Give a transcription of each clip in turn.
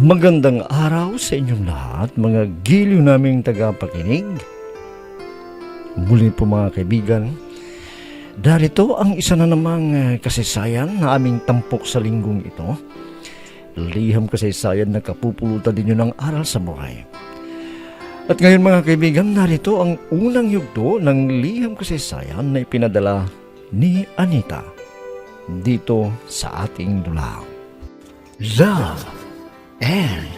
Magandang araw sa inyong lahat, mga giliw naming tagapakinig. Muli po mga kaibigan, darito ang isa na namang kasaysayan na aming tampok sa linggong ito. Liham kasaysayan na kapupulutan din yun ng aral sa buhay. At ngayon mga kaibigan, narito ang unang yugto ng liham kasaysayan na ipinadala ni Anita dito sa ating dula. Love and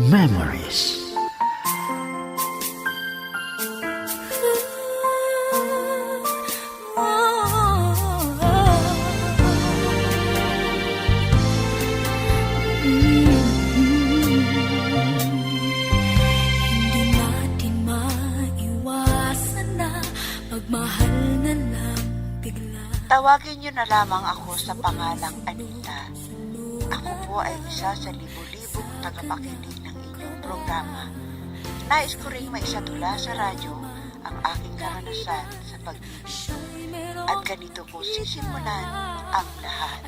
Memories. Hindi natin maiwasan na magmahal na lang bigla. Tawagin niyo na lamang ako sa pangalang Anita. Ako po ay isa sa libo-libong tagapakinig ng inyong programa. Nais ko ring maisadula sa radyo ang aking karanasan sa pag-ibig. At ganito po sisimulan ang lahat.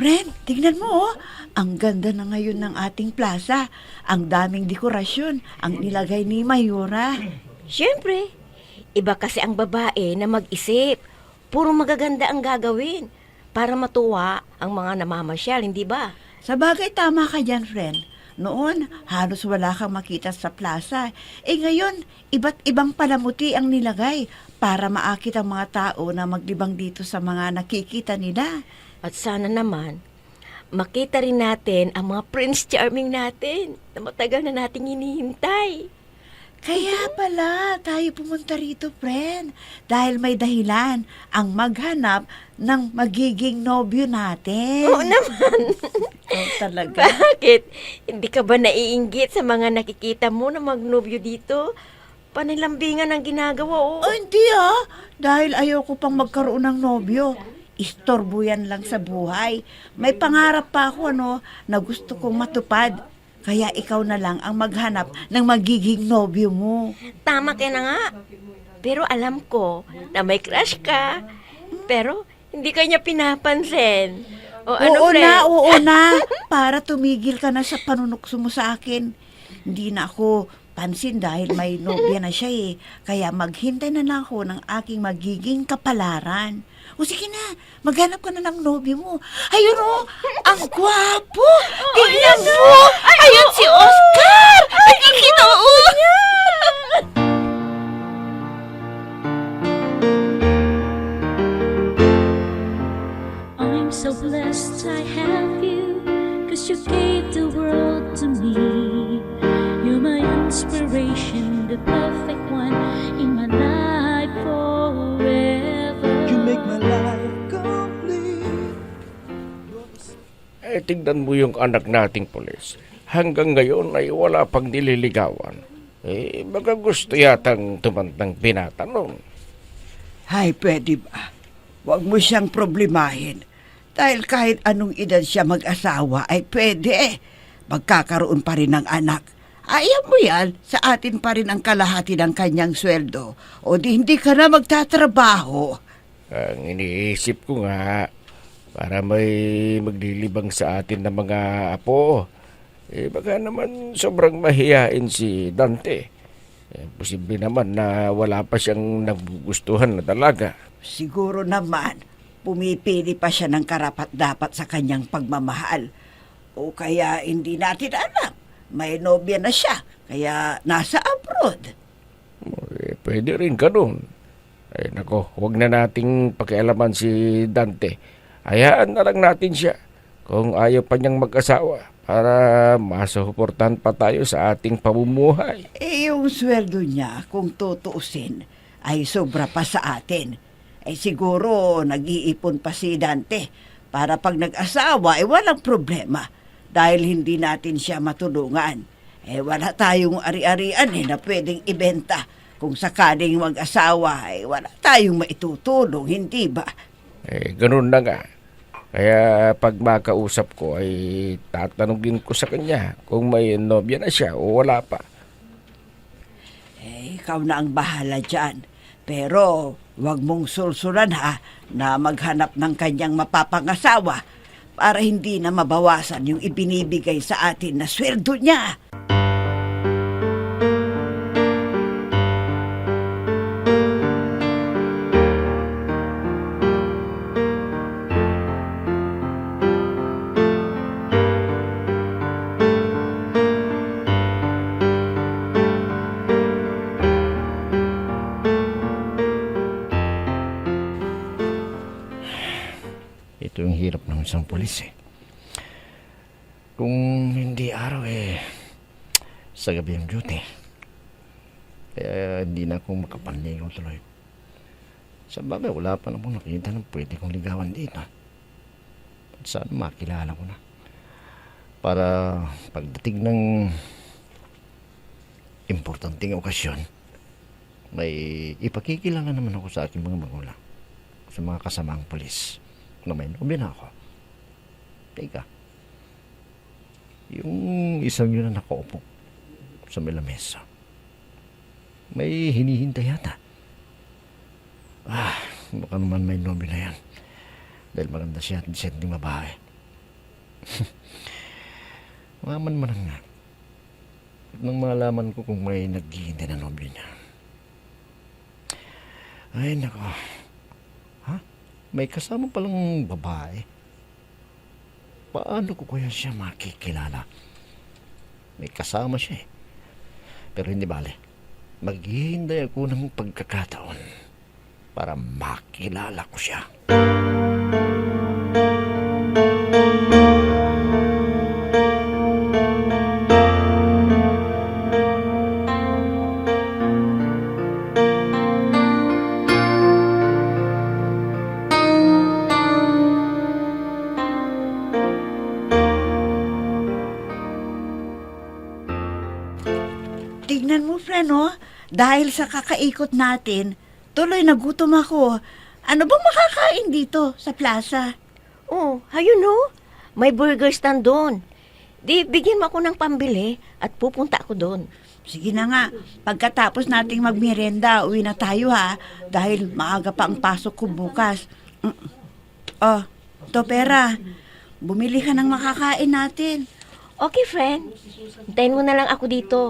Friend, tignan mo oh. Ang ganda na ngayon ng ating plaza. Ang daming dekorasyon ang nilagay ni Mayora. Siyempre, iba kasi ang babae na mag-isip. Puro magaganda ang gagawin para matuwa ang mga namamasyal, hindi ba? Sa bagay, tama ka dyan, friend. Noon, halos wala kang makita sa plaza. Ngayon, iba't ibang palamuti ang nilagay para maakit ang mga tao na maglibang dito sa mga nakikita nila. At sana naman, makita rin natin ang mga Prince Charming natin na matagal na nating hinihintay. Kaya pala tayo pumunta rito, friend. Dahil may dahilan ang maghanap ng magiging nobyo natin. Oo naman. Oh, talaga. Bakit? Hindi ka ba naiinggit sa mga nakikita mo na magnobyo dito? Panilambingan ang ginagawa, oh. Oh, hindi ah. Dahil ayoko pang magkaroon ng nobyo. Istorbo yan lang sa buhay. May pangarap pa ako na gusto kong matupad. Kaya ikaw na lang ang maghanap ng magiging nobyo mo. Tama ka na nga. Pero alam ko na may crush ka. Pero hindi ka niya pinapansin. O ano, friend? Oo na. Para tumigil ka na sa panunukso mo sa akin. Hindi na ako pansin dahil may nobya na siya eh. Kaya maghintay na lang ako ng aking magiging kapalaran. O sige na, maghanap ka na ng nobyo mo. Ayun o, ang gwapo! Tingnan mo! Ayun si Oscar! Nakikita mo niya! I'm so blessed I have you, 'cause you gave the world to me. You're my inspiration, the perfect one in my life forever. You make my life complete. Tignan mo yung anak nating pulis. Hanggang ngayon ay wala pang nililigawan. Baka gusto yatang tumandang binata nun. Hay, pwede ba? Huwag mo siyang problemahin. Dahil kahit anong edad siya mag-asawa ay pwede. Magkakaroon pa rin ng anak. Ayaw mo yan, sa atin pa rin ang kalahati ng kanyang sweldo. O di hindi ka na magtatrabaho. Ang iniisip ko nga, para may maglilibang sa atin ng mga apo. Baka naman sobrang mahiyain si Dante. Posible naman na wala pa siyang nagugustuhan na dalaga. Siguro naman, pumipili pa siya ng karapat-dapat sa kanyang pagmamahal. O kaya hindi natin alam. May nobya na siya, kaya nasa abroad. Pwede rin ganun. Nako, huwag na nating pakialaman si Dante. Hayaan na lang natin siya kung ayaw pa niyang mag-asawa para masuportahan pa tayo sa ating pamumuhay. Yung sweldo niya, kung tutuusin, ay sobra pa sa atin. Siguro nag-iipon pa si Dante para pag nag-asawa, walang problema. Dahil hindi natin siya matulungan. Wala tayong ari-arian na pwedeng ibenta. Kung sakaling mag-asawa, wala tayong maitutulong, hindi ba? Ganun na nga. Kaya pag makausap ko ay tatanungin ko sa kanya kung may nobya na siya o wala pa. Ikaw na ang bahala dyan. Pero Huwag mong sulsulan ha na maghanap ng kanyang mapapangasawa para hindi na mabawasan yung ibinibigay sa atin na sweldo niya. Ito yung hirap ng isang pulis eh. Kung hindi araw sa gabi ang duty. Kaya hindi na ako makapanligaw tuloy. Sa bagay, wala pa namang nakita ng pwede kong ligawan dito. At sana makilala ko na. Para pagdating ng importanteng okasyon, may ipakikilala naman ako sa aking mga magulang. Sa mga kasamaang pulis na may nobya na ako. Teka, yung isang yun na nakaupo sa may lamesa, may hinihintay yata. Baka naman may nobya na yan. Dahil maganda siya at decent ng babae. Maman nga. Nang malaman ko kung may naghihintay na nobya niya. Ay, nako. May kasama palang babae. Paano ko kaya siya makikilala? May kasama siya eh. Pero hindi bale. Maghihintay ako ng pagkakataon para makilala ko siya. Tignan mo, friend, oh. Dahil sa kakaikot natin, tuloy nagutom ako. Ano bang makakain dito sa plaza? Oh, ayun no. May burger stand doon. Di, bigyan mo ako ng pambili at pupunta ako doon. Sige na nga, pagkatapos nating magmerienda, uwi na tayo ha. Dahil maaga pa ang pasok ko bukas. Oh, to pera. Bumili ka ng makakain natin. Okay, friend. Hintayin mo na lang ako dito.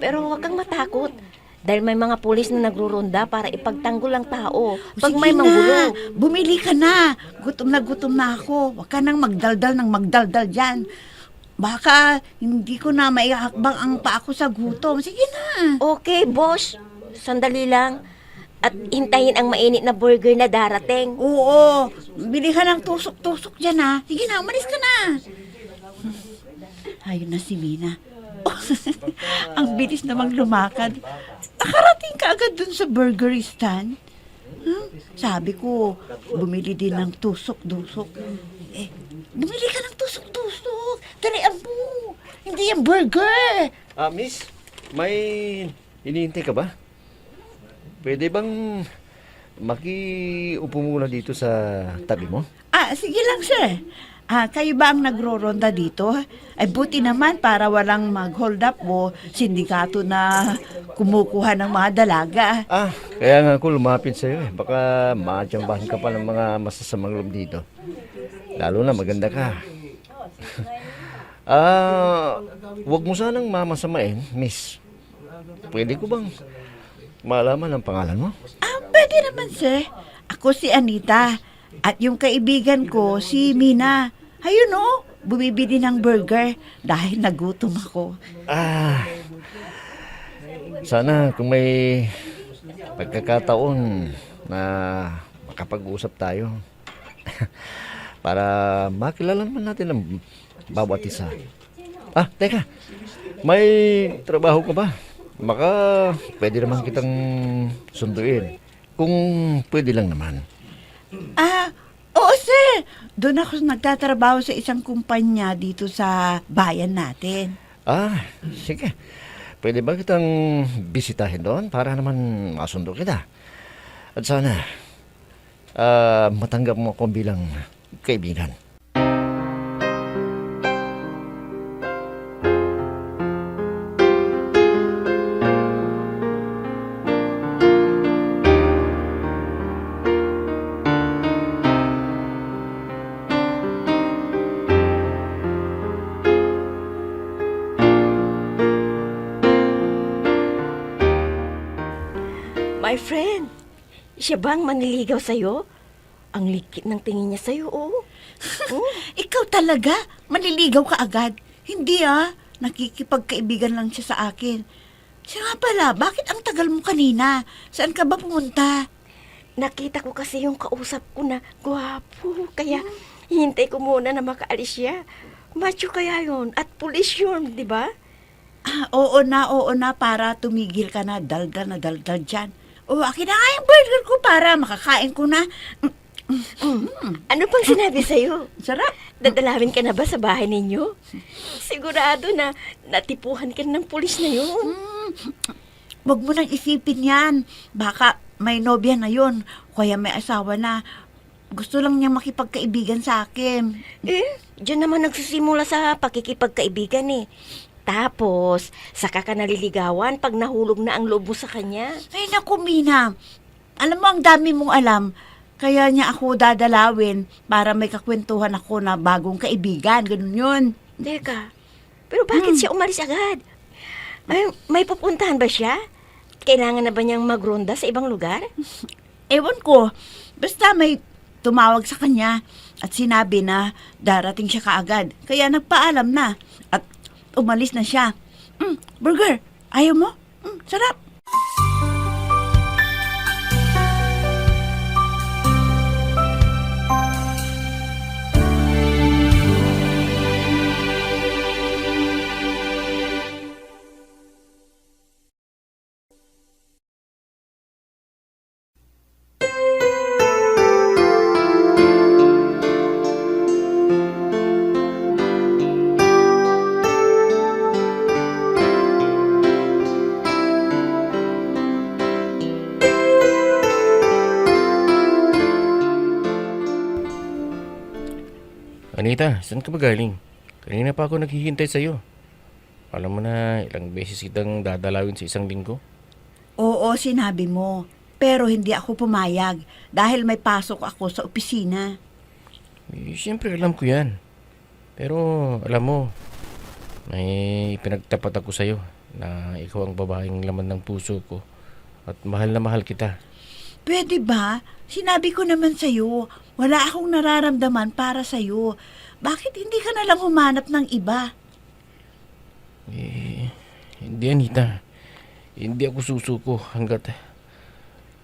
Pero huwag kang matakot. Dahil may mga pulis na nagruronda para ipagtanggol ang tao pag Sige may manggulo. na, bumili ka na. Gutom na ako. Huwag ka nang magdaldal dyan. Baka hindi ko na maihakbang ang paa ko sa gutom. Sige na. Okay, boss. Sandali lang. At hintayin ang mainit na burger na darating. Oo, bili ka ng tusok-tusok dyan ha. Sige na, umalis ka na. Ayun na si Mina. Ang bilis namang lumakad. Nakarating ka agad dun sa burger stand. Sabi ko, bumili din ng tusok-dusok. Bumili ka ng tusok-tusok. Talian mo. Hindi yung burger. Miss, may hinihintay ka ba? Pwede bang makiupo muna dito sa tabi mo? Sige lang, sir. Kayo ba ang nagro-ronda dito? Ay, buti naman para walang mag-hold up o sindikato na kumukuha ng mga dalaga. Kaya nga ako lumapit sa'yo eh. Baka maatsambahan ka pa ng mga masasamang loob dito. Lalo na maganda ka. Huwag mo sanang mamasamain, miss. Pwede ko bang malaman ang pangalan mo? Pwede naman, sir. Ako si Anita. At yung kaibigan ko, si Mina. Ayun o, bumibili ng burger dahil nagutom ako. Sana kung may pagkakataon na makapag-usap tayo para makilala naman natin ang bawat isa. Teka, may trabaho ka ba? Baka pwede naman kitang sunduin. Kung pwede lang naman. Oo, sir. Doon ako nagtatrabaho sa isang kumpanya dito sa bayan natin. Sige. Pwede ba kitang bisitahin doon para naman masundo kita? At sana, matanggap mo ako bilang kaibigan. My friend, siya bang manliligaw sa'yo? Ang likit ng tingin niya sa'yo, oh. Ikaw talaga? Maliligaw ka agad? Hindi nakikipagkaibigan lang siya sa akin. Siya nga pala, bakit ang tagal mo kanina? Saan ka ba pumunta? Nakita ko kasi yung kausap ko na gwapo. Kaya hintay ko muna na makaalis siya. Macho kaya yun at pulis yun, di ba? Oo na, para tumigil ka na, daldal dyan. Akin na nga yung burger ko para makakain ko na. Ano pang sinabi sa'yo? Sarap. Dadalawin ka na ba sa bahay ninyo? Sigurado na natipuhan ka ng pulis na yun. Huwag mo nang isipin yan. Baka may nobya na yun, kaya may asawa na. Gusto lang niya makipagkaibigan sa akin. Diyan naman nagsisimula sa pakikipagkaibigan eh. Tapos, saka ka naliligawan pag nahulog na ang loob mo sa kanya. Ay naku, Mina. Alam mo, ang dami mong alam. Kaya niya ako dadalawin para may kakwentuhan ako na bagong kaibigan. Ganun yun. Teka, pero bakit siya umalis agad? Ay, may pupuntahan ba siya? Kailangan na ba niyang magronda sa ibang lugar? Ewan ko. Basta may tumawag sa kanya at sinabi na darating siya kaagad. Kaya nagpaalam na at umalis na siya. Burger, ayaw mo? Sarap. Anita, saan ka ba galing? Kanina pa ako naghihintay sa'yo. Alam mo na, ilang beses kitang dadalawin sa isang linggo. Oo, sinabi mo. Pero hindi ako pumayag dahil may pasok ako sa opisina. Siyempre alam ko yan. Pero alam mo, may pinagtapat ako sa'yo na ikaw ang babaeng laman ng puso ko at mahal na mahal kita. Pwede ba? Sinabi ko naman sa'yo, wala akong nararamdaman para sa'yo. Bakit hindi ka nalang humanap ng iba? Hindi, Anita. Hindi ako susuko hanggat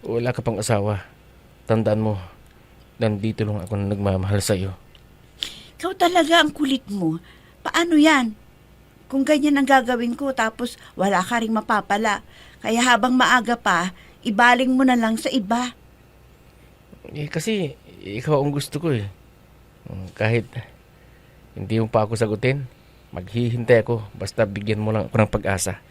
wala ka pang asawa. Tandaan mo, nandito lang ako na nagmamahal sa'yo. Ikaw talaga ang kulit mo. Paano yan? Kung ganyan ang gagawin ko tapos wala ka ring mapapala. Kaya habang maaga pa, ibaling mo na lang sa iba. Kasi ikaw ang gusto ko eh. Kahit hindi mo pa ako sagutin, maghihintay ako basta bigyan mo lang ako ng pag-asa.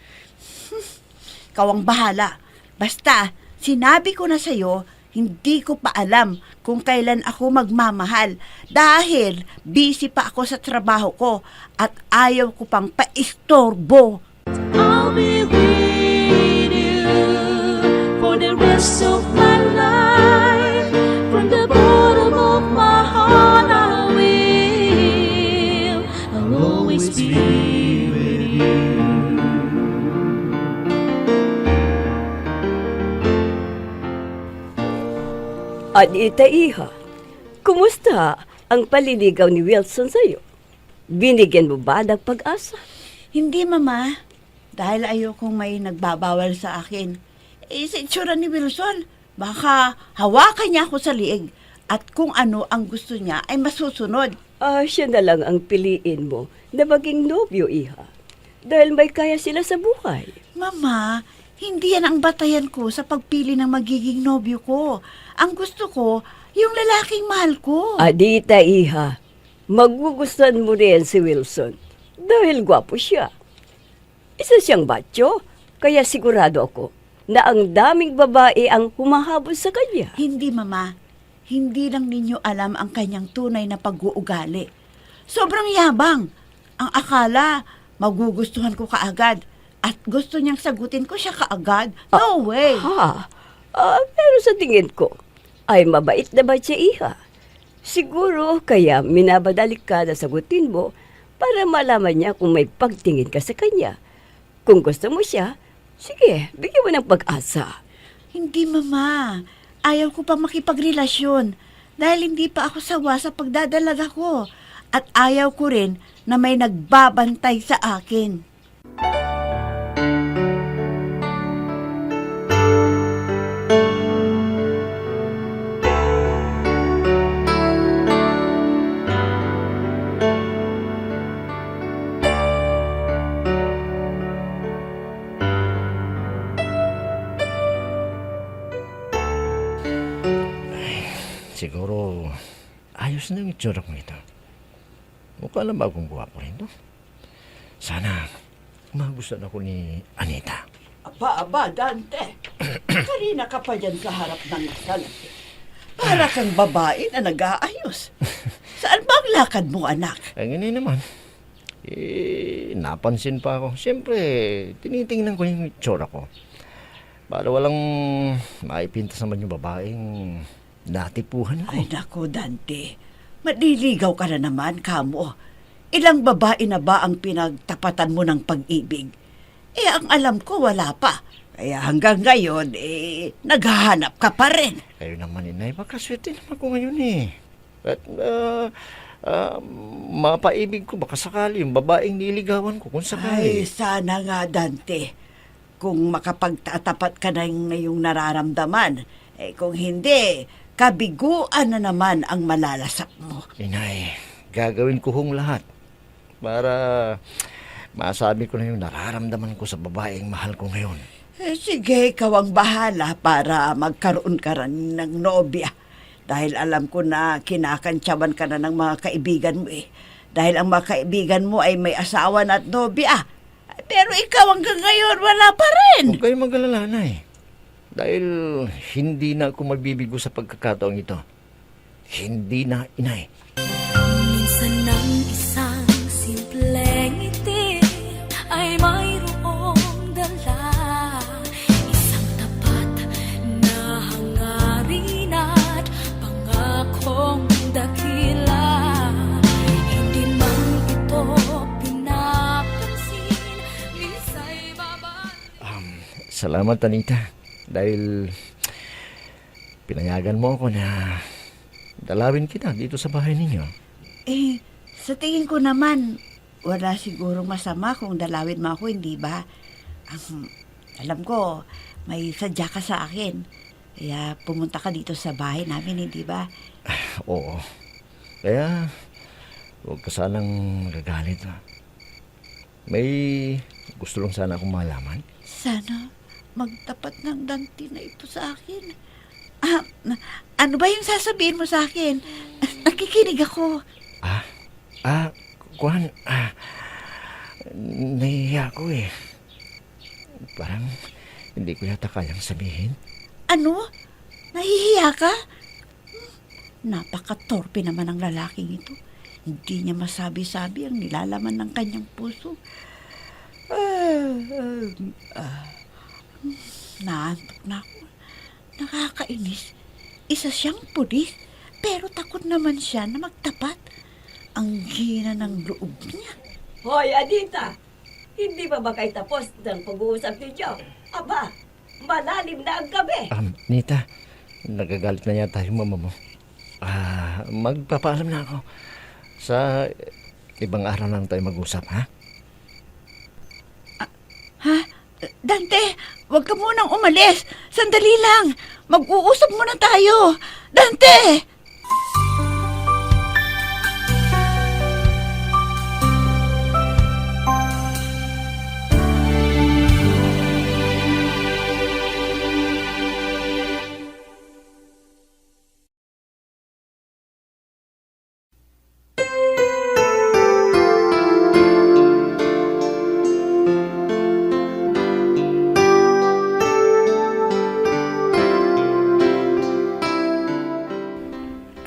Ikaw ang bahala. Basta, sinabi ko na sa'yo, hindi ko pa alam kung kailan ako magmamahal dahil busy pa ako sa trabaho ko at ayaw ko pang paistorbo. I'll be with you for the rest of my life. From the bottom of my heart, I'll always be with you. Anita Iha, kumusta ang paliligaw ni Wilson sa'yo? Binigyan mo ba ng pag-asa? Hindi, Mama. Dahil ayokong may nagbabawal sa akin. Sa itsura ni Wilson, baka hawakan niya ako sa liig at kung ano ang gusto niya ay masusunod. Siya na lang ang piliin mo na maging nobyo, Iha. Dahil may kaya sila sa buhay. Mama, hindi yan ang batayan ko sa pagpili ng magiging nobyo ko. Ang gusto ko, yung lalaking mahal ko. Anita Iha, magugustuhan mo rin si Wilson dahil gwapo siya. Isa siyang batyo, kaya sigurado ako na ang daming babae ang humahabol sa kanya. Hindi, Mama. Hindi lang ninyo alam ang kanyang tunay na pag-uugali. Sobrang yabang. Ang akala, magugustuhan ko kaagad. At gusto niyang sagutin ko siya kaagad. No way! Pero sa tingin ko, ay mabait na ba siya, Iha? Siguro kaya minabadalik ka na sagutin mo para malaman niya kung may pagtingin ka sa kanya. Kung gusto mo siya, sige, bigyan mo ng pag-asa. Hindi, Mama. Ayaw ko pa makipagrelasyon dahil hindi pa ako sawa sa pagdadalaga ko. At ayaw ko rin na may nagbabantay sa akin. Siguro, ayos na yung itsura ko ito. Mukha lang ba akong guwapo rin to? Sana, magustuhan ako ni Anita. Aba, Dante. Kanina ka pa dyan sa harap ng salapi. Para kang babae na nag-aayos. Saan ba ang lakad mo, anak? Ay, ganyan naman. Napansin pa ako. Siyempre, tinitingnan ko yung itsura ko. Para walang maipintas naman yung babaeng natipuhan ko. Ay, naku, Dante. Madiligaw ka na naman, kamo. Ilang babae na ba ang pinagtapatan mo ng pag-ibig? Ang alam ko, wala pa. Kaya hanggang ngayon, naghahanap ka pa rin. Kayo naman, inay. Baka swerte naman ko ngayon eh. At mapaibig ko baka sakali yung babaeng niligawan ko kung Ay, sakali. sana nga, Dante. Kung makapagtatapat ka na yung nararamdaman. Kung hindi, kabiguan na naman ang malalasap mo. Inay, gagawin ko hong lahat para masabi ko na yung nararamdaman ko sa babaeng mahal ko ngayon. Sige, ikaw ang bahala para magkaroon ka rin ng nobya. Dahil alam ko na kinakantsawan ka na ng mga kaibigan mo eh. Dahil ang mga kaibigan mo ay may asawa na at nobya. Pero ikaw hanggang ngayon wala pa rin. Huwag kayong mag-alala, Nay. Dahil hindi na ako mabibigo sa pagkakataong ito. Hindi na, inay. Minsan ng isang simpleng ngiti ay mayroong dala, isang tapat na hangarin at pangakong dakila. Hindi man ito pinapansin, minsan'y Salamat, Anita. Dahil pinayagan mo ako na dalawin kita dito sa bahay ninyo. Sa tingin ko naman, wala siguro masama kung dalawin mo ako, hindi ba? Alam ko, may sadya ka sa akin. Kaya pumunta ka dito sa bahay namin, hindi ba? Oo. Kaya, huwag ka sanang gagalit. Ha? May gusto lang sana akong malaman. Sana magtapat ng Dante na ito sa akin. Ano ba yung sasabihin mo sa akin? Nakikinig ako. Kuhan, nahihiya ko eh. Parang hindi ko yata kayang sabihin. Ano? Nahihiya ka? Napaka-torpe naman ang lalaking ito. Hindi niya masabi-sabi ang nilalaman ng kanyang puso. Naantok na ako. Nakakainis. Isa siyang pulis, pero takot naman siya na magtapat. Ang hina ng loob niya. Hoy, Anita! Hindi ba kayo tapos ng pag-uusap ninyo? Aba, malalim na ang gabi. Nita, nagagalit na yata yung mama mo. Magpapaalam na ako. Sa ibang araw lang tayo mag-usap, ha? Dante, huwag ka munang umalis. Sandali lang. Mag-uusap muna tayo. Dante!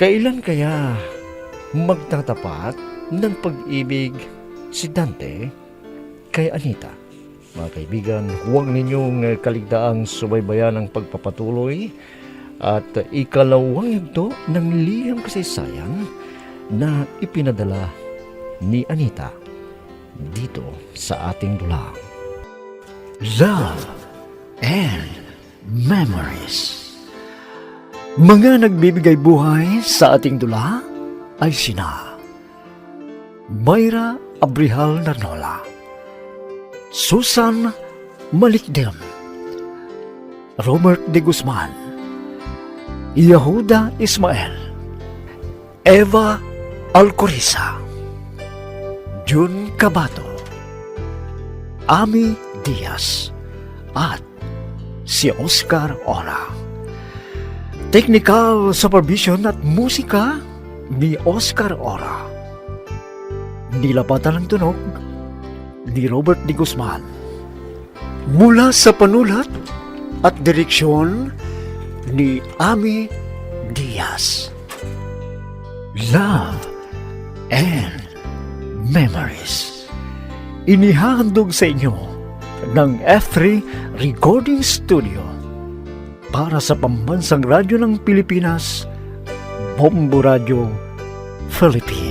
Kailan kaya magtatapat ng pag-ibig si Dante kay Anita? Mga kaibigan, huwag ninyong kaligtaang subaybayan ang pagpapatuloy at ikalawang yugto ng liham kasaysayan na ipinadala ni Anita dito sa ating dulang. Love and Memories. Mga nagbibigay buhay sa ating dula ay sina Mayra Abrihal Narnola, Susan Malikdem, Robert de Guzman, Yehuda Ismael, Eva Alcoriza, Jun Cabato, Ami Diaz, at si Oscar Ora. Technical supervision at musika ni Oscar Ora. Nilapatan ng tunog ni Robert de Guzman. Mula sa panulat at direksyon ni Ami Diaz. Love and Memories. Inihahandog sa inyo ng F3 Recording Studio para sa Pambansang Radyo ng Pilipinas, Bombo Radio, Philippines.